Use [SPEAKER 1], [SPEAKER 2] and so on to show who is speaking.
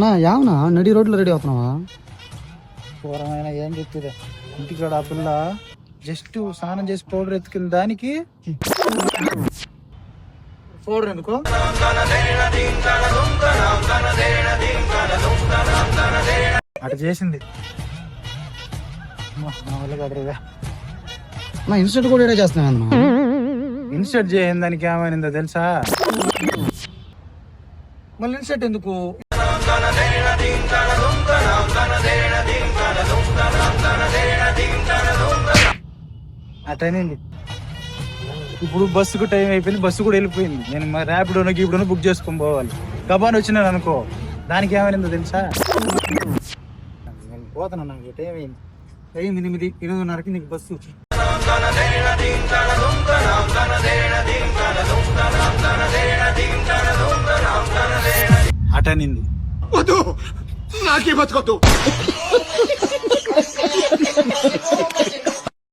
[SPEAKER 1] అన్నా యావనా నడి రోడ్లో రెడీ అవుతున్నావా?
[SPEAKER 2] ఘోరమైన ఏం చెప్తుంది ఇంటికాడ ఆ పిల్ల జస్ట్ స్నానం చేసి పౌడర్ ఎత్తుకున్న దానికి పౌడర్ ఎందుకో అటు చేసింది. నా వల్ల కదరుగా
[SPEAKER 1] నా ఇన్స్టెంట్ కూడా రెడీ చేస్తున్నావు అన్న.
[SPEAKER 2] ఇన్సర్ట్ చేయని దానికి ఏమైందో తెలుసా? మళ్ళీ ఇన్సర్ట్ ఎందుకు? అటైంది. ఇప్పుడు బస్సుకు టైం అయిపోయింది, బస్సు కూడా వెళ్ళిపోయింది. నేను మా ర్యాపిడోనో గీపిడోనో బుక్ చేసుకొని పోవాలి. కబాన్ వచ్చినాను అనుకో, దానికి ఏమైందో తెలుసా? పోతున్నా, నాకు టైం అయింది. అయింది 8:30కి నీకు బస్సు. అటనింది.
[SPEAKER 3] వద్దు, నాకే బతుకొద్దు.